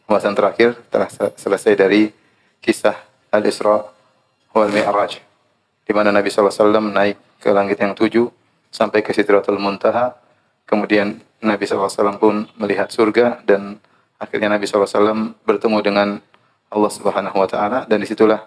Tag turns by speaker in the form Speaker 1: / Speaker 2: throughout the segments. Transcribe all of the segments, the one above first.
Speaker 1: pembahasan terakhir telah selesai dari kisah Al-Isra wal Mi'raj, di mana Nabi SAW naik ke langit yang 7 sampai ke Sidratul Muntaha. Kemudian Nabi SAW pun melihat surga dan akhirnya Nabi SAW bertemu dengan Allah Subhanahu wa taala, dan disitulah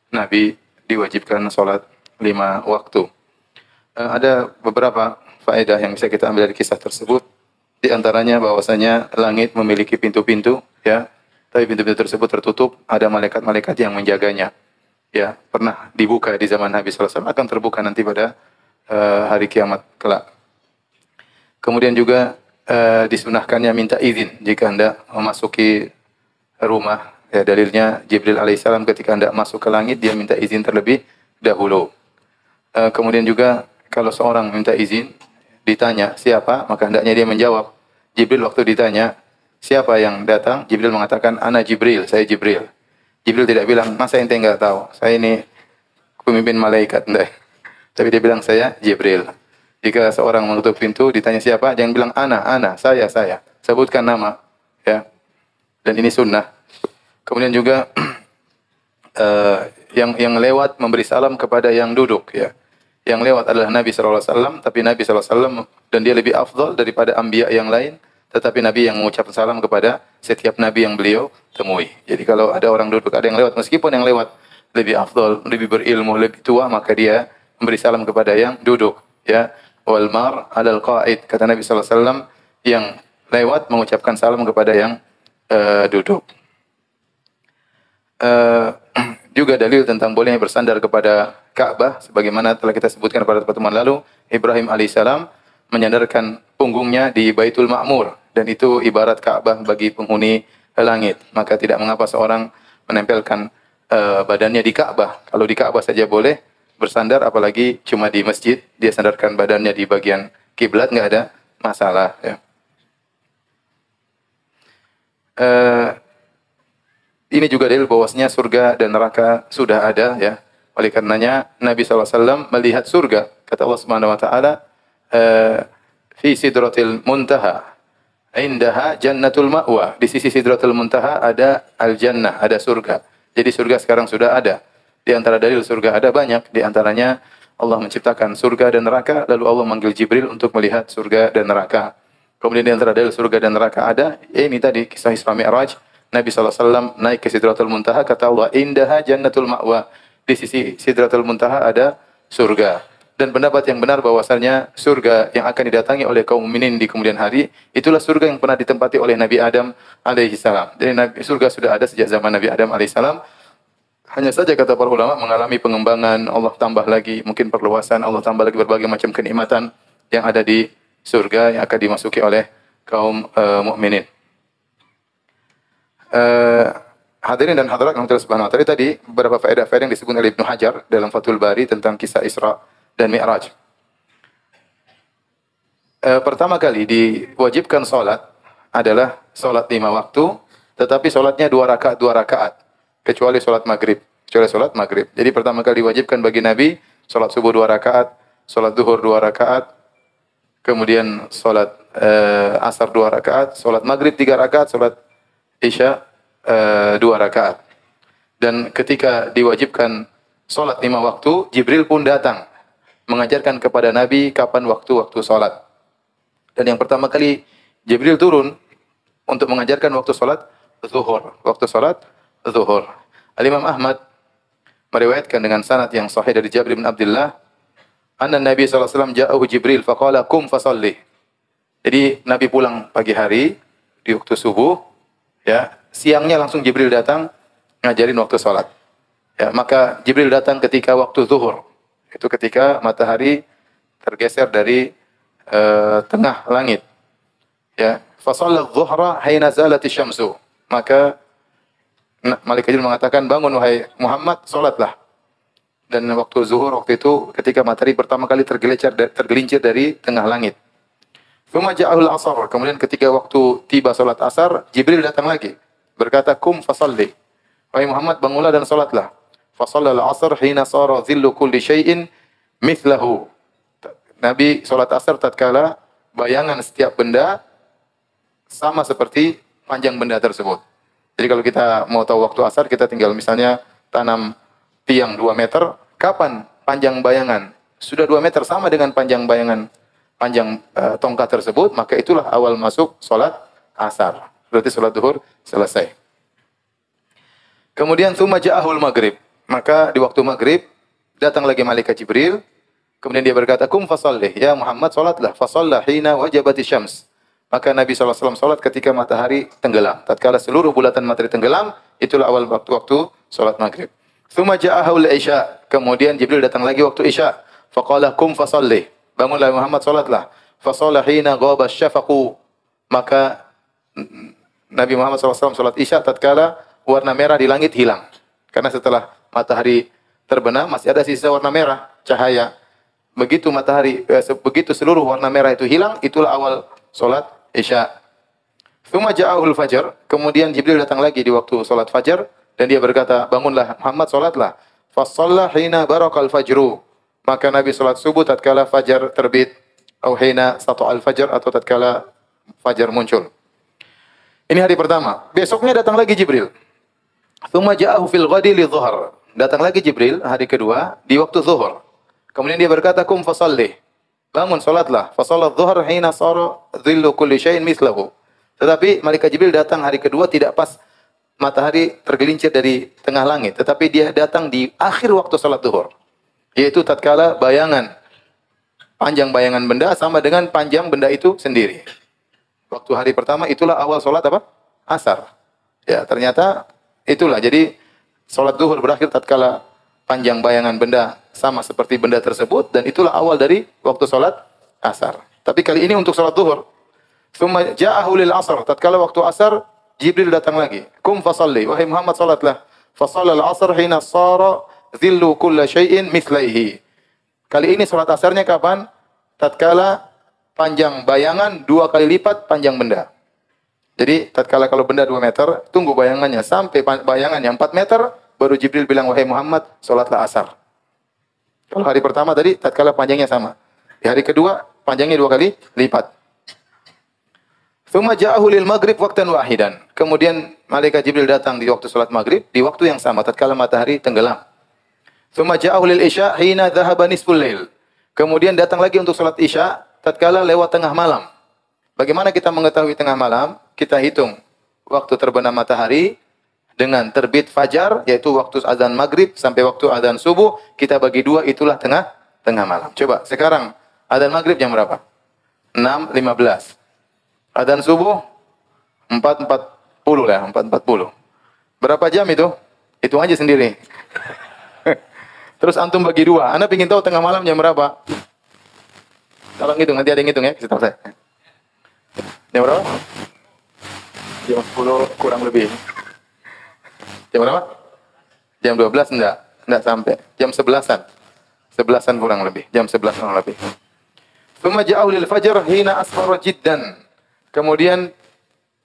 Speaker 1: Nabi diwajibkan salat 5 waktu. Ada beberapa faedah yang bisa kita ambil dari kisah tersebut. Di antaranya bahwasanya langit memiliki pintu-pintu, ya. Tapi pintu-pintu tersebut tertutup, ada malaikat-malaikat yang menjaganya. Ya, pernah dibuka di zaman Nabi SAW, akan terbuka nanti pada hari kiamat kelak. Kemudian juga disunahkannya minta izin jika hendak memasuki rumah. Ya, dalilnya Jibril alaihissalam ketika hendak masuk ke langit, dia minta izin terlebih dahulu. Kemudian juga kalau seorang minta izin, ditanya siapa, maka hendaknya dia menjawab. Jibril waktu ditanya siapa yang datang, Jibril mengatakan ana Jibril, saya Jibril. Jibril tidak bilang masa ente enggak tahu, saya ini pemimpin malaikat, enggak. Tapi dia bilang saya Jibril. Jika seorang menutup pintu ditanya siapa, jangan bilang ana, saya. Sebutkan nama, ya. Dan ini sunnah. Kemudian juga yang lewat memberi salam kepada yang duduk, ya. Yang lewat adalah Nabi SAW, tapi Nabi SAW dan dia lebih afdal daripada anbiya yang lain, tetapi Nabi yang mengucapkan salam kepada setiap Nabi yang beliau temui. Jadi kalau ada orang duduk, ada yang lewat, meskipun yang lewat lebih afdal, lebih berilmu, lebih tua, maka dia memberi salam kepada yang duduk. Ya, wal mar alal qa'id, kata Nabi SAW, yang lewat mengucapkan salam kepada yang duduk. Juga dalil tentang bolehnya bersandar kepada Ka'bah, sebagaimana telah kita sebutkan pada pertemuan lalu, Ibrahim alaihissalam menyandarkan punggungnya di Baitul Ma'mur, dan itu ibarat Ka'bah bagi penghuni langit. Maka tidak mengapa seorang menempelkan badannya di Ka'bah. Kalau di Ka'bah saja boleh bersandar, apalagi cuma di masjid dia sandarkan badannya di bagian kiblat, nggak ada masalah. Ya. Ini juga dalil bahwasanya surga dan neraka sudah ada, ya. Oleh karenanya Nabi SAW melihat surga. Kata Allah Subhanahu wa taala, fi sidratil muntaha indaha jannatul ma'wa. Di sisi sidratul muntaha ada al-jannah, ada surga. Jadi surga sekarang sudah ada. Di antara dalil surga ada banyak, di antaranya Allah menciptakan surga dan neraka, lalu Allah manggil Jibril untuk melihat surga dan neraka. Kemudian di antara dalil surga dan neraka ada, ini tadi kisah Isra Mi'raj. Nabi SAW naik ke Sidratul Muntaha, kata Allah, indaha jannatul ma'wa. Di sisi Sidratul Muntaha ada surga. Dan pendapat yang benar bahwasanya surga yang akan didatangi oleh kaum mukminin di kemudian hari, itulah surga yang pernah ditempati oleh Nabi Adam alaihissalam. Jadi surga sudah ada sejak zaman Nabi Adam alaihissalam. Hanya saja kata para ulama mengalami pengembangan, Allah tambah lagi, mungkin perluasan, Allah tambah lagi berbagai macam kenikmatan yang ada di surga yang akan dimasuki oleh kaum mukminin. Hadirin dan hadirat yang Subhanahu wa taala, tadi beberapa faedah-faedah yang disebut oleh Ibnu Hajar dalam Fathul Bari tentang kisah Isra dan Mi'raj. Pertama kali diwajibkan salat adalah salat 5 waktu, tetapi salatnya 2 rakaat, kecuali salat maghrib. Jadi pertama kali diwajibkan bagi Nabi salat subuh 2 rakaat, salat zuhur 2 rakaat, kemudian salat asar 2 rakaat, salat maghrib 3 rakaat, salat Isya 2 rakaat. Dan ketika diwajibkan salat 5 waktu, Jibril pun datang mengajarkan kepada Nabi kapan waktu-waktu salat. Dan yang pertama kali Jibril turun untuk mengajarkan waktu salat zuhur. Waktu salat zuhur. Al-Imam Ahmad meriwayatkan dengan sanad yang sahih dari Jabir bin Abdullah, anna Nabi sallallahu alaihi wasallam ja'ahu Jibril faqala qum fasalli. Jadi Nabi pulang pagi hari di waktu subuh, ya, siangnya langsung Jibril datang ngajarin waktu salat. Ya, maka Jibril datang ketika waktu zuhur. Itu ketika matahari tergeser dari tengah langit. Ya, fa shalla adh-dhuhra haina zalati syamsu. Maka malaikat Jibril mengatakan, bangun wahai Muhammad, salatlah. Dan waktu zuhur waktu itu ketika matahari pertama kali tergelincir dari tengah langit. Tsumma ja'ahul asar. Kemudian ketika waktu tiba salat asar, Jibril datang lagi. Berkata, kum fasalli. Wahai Muhammad, bangunlah dan salatlah. Fasallal asar hina sara dhillu kulli syai'in mithlahu. Nabi salat asar tatkala bayangan setiap benda sama seperti panjang benda tersebut. Jadi kalau kita mau tahu waktu asar, kita tinggal misalnya tanam tiang 2 meter, kapan panjang bayangan? Sudah 2 meter sama dengan panjang bayangan, panjang tongkat tersebut, maka itulah awal masuk sholat asar. Berarti sholat duhur selesai. Kemudian tsumma ja'ahul maghrib. Maka di waktu maghrib, datang lagi malaikat Jibril. Kemudian dia berkata, kum fasallih. Ya Muhammad, sholatlah. Fasallah hina wajabati syams. Maka Nabi SAW sholat ketika matahari tenggelam. Tatkala seluruh bulatan matahari tenggelam, itulah awal waktu sholat maghrib. Tsumma ja'ahul isya. Kemudian Jibril datang lagi waktu isya. Faqala kum fasallih. Bangunlah Muhammad, sholatlah. Fasallah hina ghaba syafaqu. Maka Nabi Muhammad SAW sholat isya tatkala warna merah di langit hilang. Karena setelah matahari terbenam, masih ada sisa warna merah, cahaya. Begitu begitu seluruh warna merah itu hilang, itulah awal solat isya. Tsumma ja'ahul fajar. Kemudian Jibril datang lagi di waktu solat fajar dan dia berkata, bangunlah Muhammad, solatlah. Fasalla hina barakal fajru. Maka Nabi solat subuh tatkala fajar terbit, atau hina sata'al fajar, atau tatkala fajar muncul. Ini hari pertama. Besoknya datang lagi Jibril. Tsumma ja'ahu fil ghadi lidzuhur. Datang lagi Jibril hari kedua di waktu zuhur. Kemudian dia berkata, kum fasallih. Bangun, salatlah. Fasallat dhuhr hina sara dhillu kulli syai'in mithlahu. Tetapi malaikat Jibril datang hari kedua tidak pas matahari tergelincir dari tengah langit, tetapi dia datang di akhir waktu salat zuhur. Yaitu tatkala panjang bayangan benda sama dengan panjang benda itu sendiri. Waktu hari pertama itulah awal salat apa? Asar. Ya, ternyata itulah. Jadi salat zuhur berakhir tatkala panjang bayangan benda sama seperti benda tersebut, dan itulah awal dari waktu salat asar. Tapi kali ini untuk salat zuhur. Tsumma ja'ahu lil asar. Tatkala waktu asar, Jibril datang lagi. Kum fasalli. Wahai Muhammad, salatlah. Fasalla al-asr hina sara dhillu kulli syai'in mithlaihi. Kali ini salat asarnya kapan? Tatkala panjang bayangan 2 kali lipat panjang benda. Jadi tatkala kalau benda 2 meter, tunggu bayangannya sampai bayangannya 4 meter, baru Jibril bilang, wahai Muhammad, salatlah asar. Kalau hari pertama tadi tatkala panjangnya sama. Di hari kedua panjangnya 2 kali lipat. Tsumma ja'ahu lil maghrib waqtan wahidan. Kemudian malaikat Jibril datang di waktu salat maghrib di waktu yang sama tatkala matahari tenggelam. Tsumma ja'ahu lil isya hina dhahaba nisful lail. Kemudian datang lagi untuk salat isya tatkala lewat tengah malam. Bagaimana kita mengetahui tengah malam? Kita hitung waktu terbenam matahari dengan terbit fajar, yaitu waktu azan maghrib sampai waktu azan subuh, kita bagi 2, itulah tengah malam. Coba sekarang azan maghrib jam berapa? 6.15. Azan subuh 4.40 lah, 4.40. Berapa jam itu? Hitung aja sendiri. Terus antum bagi 2. Anda ingin tahu tengah malam jam berapa? Tolong hitung, nanti ada yang hitung ya, kasih tahu saya. Jam berapa? Jam 10 kurang lebih. Jam berapa? Jam 12 enggak sampai. Jam 11-an. 11-an kurang lebih. Jam 11 kurang lebih. Tsumma ja'ahu lil fajr hina asfara jiddan. Kemudian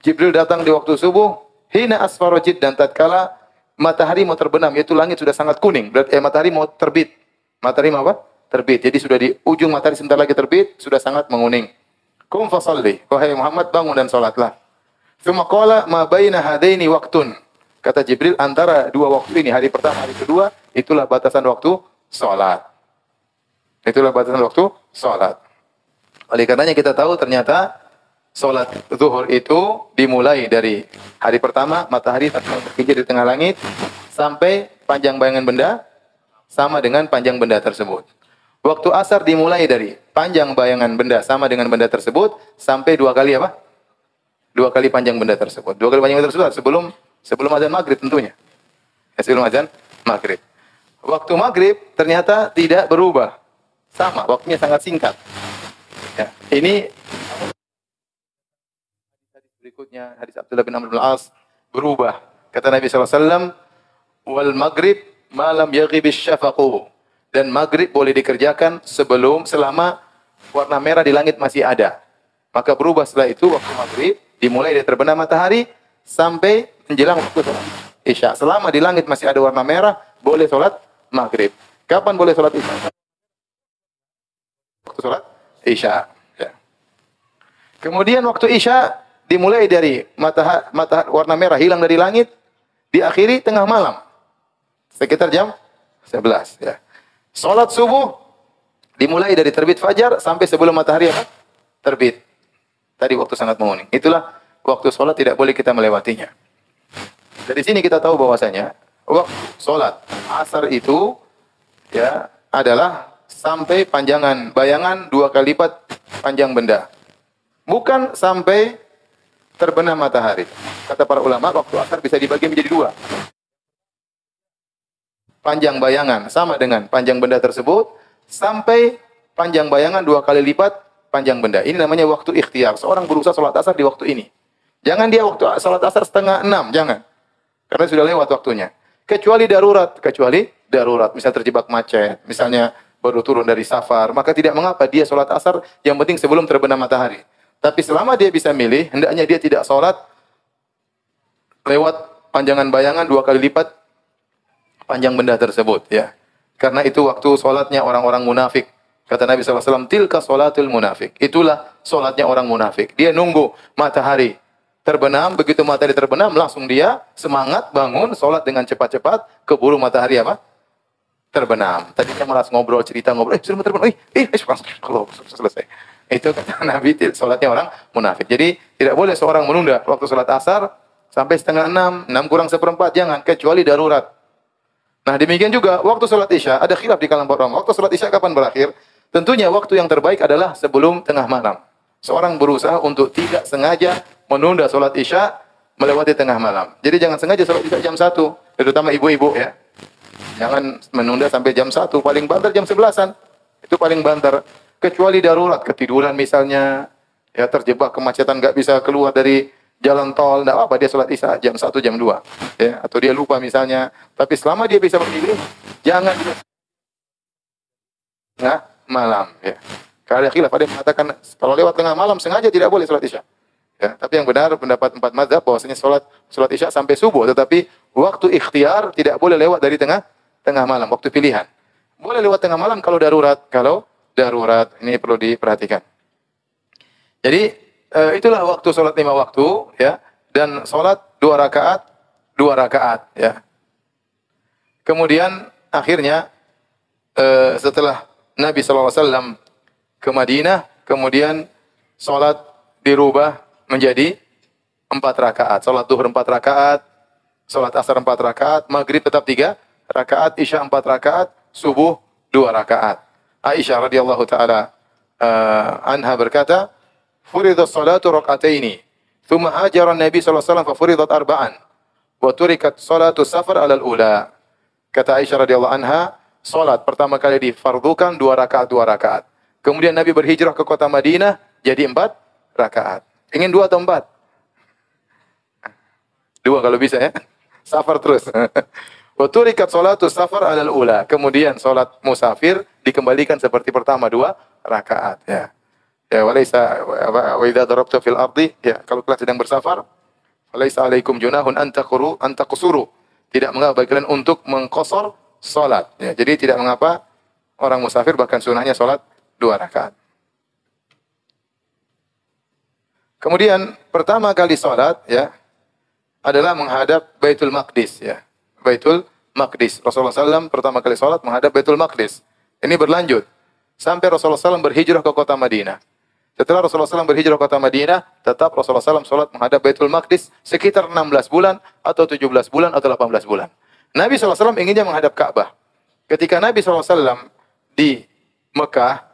Speaker 1: Jibril datang di waktu subuh hina asfara jiddan, tatkala matahari mau terbenam, yaitu langit sudah sangat kuning. Berarti matahari mau terbit. Matahari mau apa? Terbit. Jadi sudah di ujung matahari sebentar lagi terbit, sudah sangat menguning. Qum fasalli. Wahai Muhammad, bangun dan salatlah. Tsumma qala ma baina hadaini waqtun. Kata Jibril, antara 2 waktu ini, hari pertama, hari kedua, itulah batasan waktu salat. Itulah batasan waktu salat. Oleh karenanya kita tahu ternyata salat zuhur itu dimulai dari hari pertama, matahari tergelincir di tengah langit, sampai panjang bayangan benda sama dengan panjang benda tersebut. Waktu asar dimulai dari panjang bayangan benda sama dengan benda tersebut, sampai 2 kali apa? 2 kali panjang benda tersebut. 2 kali panjang benda tersebut sebelum azan maghrib tentunya. Ya, sebelum azan maghrib. Waktu maghrib ternyata tidak berubah. Sama, waktunya sangat singkat. Ya, ini hadis berikutnya, hadis Abdullah bin Amr bin Al-As berubah. Kata Nabi SAW, wal maghrib malam yaghibis syafaqu. Dan maghrib boleh dikerjakan selama warna merah di langit masih ada. Maka berubah setelah itu waktu maghrib, dimulai dari terbenam matahari sampai menjelang waktu sholat isya. Selama di langit masih ada warna merah, boleh sholat maghrib. Kapan boleh sholat isya? Waktu sholat isya. Ya. Kemudian waktu isya dimulai dari matahari warna merah hilang dari langit, diakhiri tengah malam. Sekitar jam 11 ya. Salat subuh dimulai dari terbit fajar sampai sebelum matahari apa? Terbit. Tadi waktu sangat menguning. Itulah waktu salat tidak boleh kita melewatinya. Dari sini kita tahu bahwasanya waktu salat asar itu ya adalah sampai panjangan bayangan 2 kali lipat panjang benda. Bukan sampai terbenam matahari. Kata para ulama, waktu asar bisa dibagi menjadi 2. Panjang bayangan sama dengan panjang benda tersebut sampai panjang bayangan 2 kali lipat panjang benda. Ini namanya waktu ikhtiar. Seorang berusaha salat asar di waktu ini. Jangan dia waktu salat asar 5:30, jangan. Karena sudah lewat waktunya. Kecuali darurat. Misalnya terjebak macet, misalnya baru turun dari safar, maka tidak mengapa dia salat asar, yang penting sebelum terbenam matahari. Tapi selama dia bisa milih, hendaknya dia tidak salat lewat panjangan bayangan 2 kali lipat panjang benda tersebut ya. Karena itu waktu salatnya orang-orang munafik. Kata Nabi SAW, tilka salatul munafik. Itulah salatnya orang munafik. Dia nunggu matahari terbenam, begitu matahari terbenam langsung dia semangat bangun salat dengan cepat-cepat, keburu matahari apa? Terbenam. Tadinya malas ngobrol, cerita ngobrol, sudah terbenam. Kalau selesai. Itu kata Nabi, salatnya orang munafik. Jadi tidak boleh seorang menunda waktu salat asar sampai 5:30, 6:4, jangan, kecuali darurat. Nah demikian juga waktu salat isya, ada khilaf di kalangan para ulama. Waktu salat isya kapan berakhir? Tentunya waktu yang terbaik adalah sebelum tengah malam. Seorang berusaha untuk tidak sengaja menunda salat isya melewati tengah malam. Jadi jangan sengaja salat isya jam 1, terutama ibu-ibu ya. Jangan menunda sampai jam 1, paling banter jam 11-an. Itu paling banter. Kecuali darurat, ketiduran misalnya, ya terjebak kemacetan nggak bisa keluar dari jalan tol, enggak apa dia salat isya jam 1, jam 2. Ya, atau dia lupa misalnya. Tapi selama dia bisa memilih, jangan dia tengah malam. Ya. Karena ada khilaf, ada yang mengatakan kalau lewat tengah malam sengaja tidak boleh salat isya. Ya, tapi yang benar pendapat 4 mazhab bahwasanya salat isya sampai subuh, tetapi waktu ikhtiar tidak boleh lewat dari tengah malam, waktu pilihan. Boleh lewat tengah malam kalau darurat. Kalau darurat, ini perlu diperhatikan. Jadi itulah waktu salat 5 waktu ya, dan salat 2 rakaat ya. Kemudian akhirnya setelah Nabi SAW ke Madinah, kemudian salat dirubah menjadi 4 rakaat. Salat zuhur 4 rakaat, salat asar 4 rakaat, maghrib tetap 3 rakaat, isya 4 rakaat, subuh 2 rakaat. Aisyah radhiyallahu taala anha berkata, "Furidat salatu rak'ataini, thumma hajara an-nabi sallallahu alaihi wasallam fa furidat arba'an, wa turikat salatu safar 'ala al-ula." Kata Aisyah radhiyallahu anha, salat pertama kali difardukan 2 rakaat. Kemudian Nabi berhijrah ke kota Madinah jadi 4 rakaat. Ingin 2 atau 4? 2 kalau bisa ya. Safar terus. Wa turikat salatu safar 'ala al-ula. Kemudian salat musafir dikembalikan seperti pertama 2 rakaat ya. Ya walaysa wa idza darabta fil ardi ya, kalau kalian sedang bersafar, walaysa 'alaikum junahun an taqsuru. Tidak mengapa bagi kalian untuk mengqasar salat ya. Jadi tidak mengapa orang musafir bahkan sunahnya salat 2 rakaat. Kemudian pertama kali salat ya adalah menghadap Baitul Maqdis ya. Baitul Maqdis. Rasulullah SAW pertama kali salat menghadap Baitul Maqdis. Ini berlanjut sampai Rasulullah SAW berhijrah ke kota Madinah. Setelah Rasulullah SAW berhijrah ke kota Madinah, tetap Rasulullah SAW salat menghadap Baitul Maqdis sekitar 16 bulan atau 17 bulan atau 18 bulan. Nabi SAW inginnya menghadap Ka'bah. Ketika Nabi SAW di Mekah,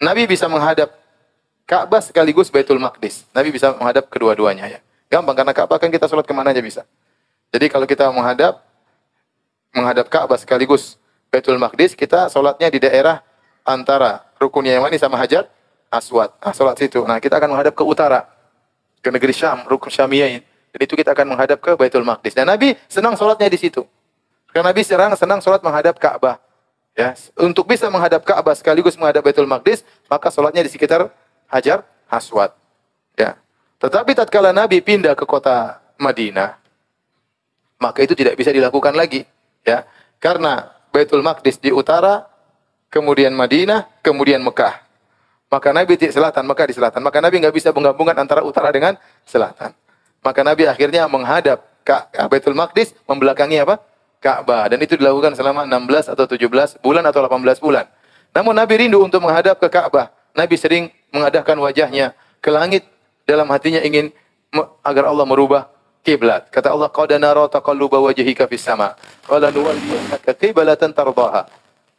Speaker 1: Nabi bisa menghadap Ka'bah sekaligus Baitul Maqdis. Nabi bisa menghadap kedua-duanya ya. Gampang karena Ka'bah kan kita salat kemana aja bisa. Jadi kalau kita menghadap Ka'bah sekaligus Baitul Maqdis, kita salatnya di daerah antara Rukun Yamani sama Hajar Aswad. Salat situ. Nah, kita akan menghadap ke utara, ke negeri Syam, Rukun Syamiyain. Dan itu kita akan menghadap ke Baitul Maqdis. Dan Nabi senang salatnya di situ. Karena Nabi senang salat menghadap Ka'bah. Ya, untuk bisa menghadap Ka'bah sekaligus menghadap Baitul Maqdis, maka salatnya di sekitar Hajar Aswad. Ya. Tetapi tatkala Nabi pindah ke kota Madinah, maka itu tidak bisa dilakukan lagi, ya. Karena Baitul Maqdis di utara, kemudian Madinah, kemudian Mekah. Maka Nabi di selatan, maka di selatan. Maka Nabi nggak bisa menggabungkan antara utara dengan selatan. Maka Nabi akhirnya menghadap Baitul Maqdis, membelakangi apa? Ka'bah. Dan itu dilakukan selama 16 atau 17 bulan atau 18 bulan. Namun Nabi rindu untuk menghadap ke Ka'bah. Nabi sering mengadahkan wajahnya ke langit, dalam hatinya ingin agar Allah merubah kiblat. Kata Allah, qad nara taqalluba wajhika fis sama. Qala nuwalliyannaka qiblatan tardaha.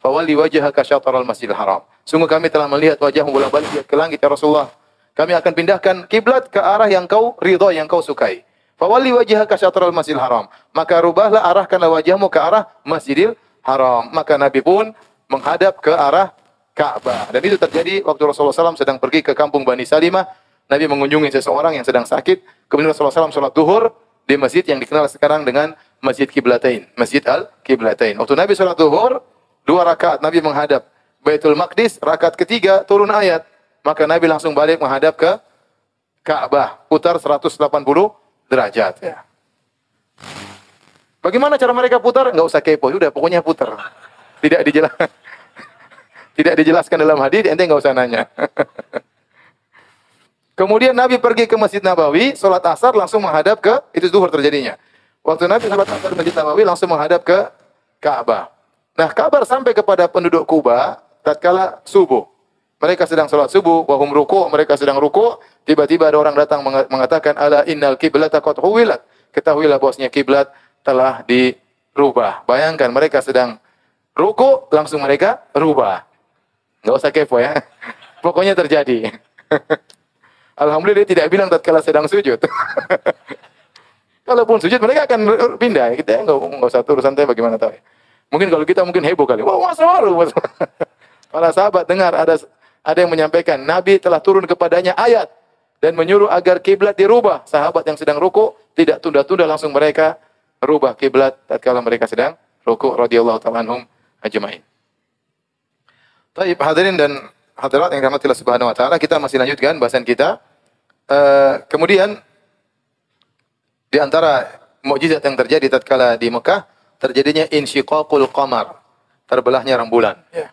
Speaker 1: Fawalli wajhaka syatral Masjidil Haram. Sungguh kami telah melihat wajahmu bolak-balik ke langit ya Rasulullah. Kami akan pindahkan kiblat ke arah yang kau ridha, yang kau sukai. Fawalli wajhaka syatral Masjidil Haram. Maka rubahlah, arahkanlah wajahmu ke arah Masjidil Haram. Maka Nabi pun menghadap ke arah Ka'bah. Dan itu terjadi waktu Rasulullah SAW sedang pergi ke kampung Bani Salimah. Nabi mengunjungi seseorang yang sedang sakit. Kemudian Rasulullah SAW sholat duhur di masjid yang dikenal sekarang dengan Masjid Qiblatain. Masjid Al-Qiblatain. Waktu Nabi sholat duhur, 2 rakaat Nabi menghadap Baitul Maqdis. Rakaat ketiga turun ayat. Maka Nabi langsung balik menghadap ke Ka'bah. Putar 180 derajat. Ya. Bagaimana cara mereka putar? Enggak usah kepo. Sudah, pokoknya putar. Tidak dijelaskan. Tidak dijelaskan dalam hadis, ente enggak usah nanya. Kemudian Nabi pergi ke Masjid Nabawi, sholat asar langsung menghadap ke, itu zuhur terjadinya. Waktu Nabi sholat asar di Masjid Nabawi langsung menghadap ke Ka'bah. Nah, kabar sampai kepada penduduk Kuba tatkala subuh. Mereka sedang sholat subuh, wahum ruku', mereka sedang ruku', tiba-tiba ada orang datang mengatakan, ala innal qiblata qad huwilat. Ketahuilah bahwasanya kiblat telah dirubah. Bayangkan mereka sedang ruku', langsung mereka rubah. Enggak usah kepo ya. Pokoknya terjadi. Alhamdulillah dia tidak bilang tatkala sedang sujud. Kalaupun sujud mereka akan pindah. Kita enggak usah turun santai bagaimana tahu ya. Mungkin kalau kita mungkin heboh kali. Wah, masa baru. Para sahabat dengar ada yang menyampaikan Nabi telah turun kepadanya ayat dan menyuruh agar kiblat dirubah. Sahabat yang sedang ruku tidak tunda-tunda, langsung mereka rubah kiblat tatkala mereka sedang ruku radhiyallahu ta'ala anhum ajmain. Baik, hadirin dan hadirat yang dirahmati Allah Subhanahu wa taala, kita masih lanjutkan bahasan kita. Kemudian di antara mukjizat yang terjadi tatkala di Mekah, terjadinya insyiqaqul qamar, terbelahnya rembulan. Ya.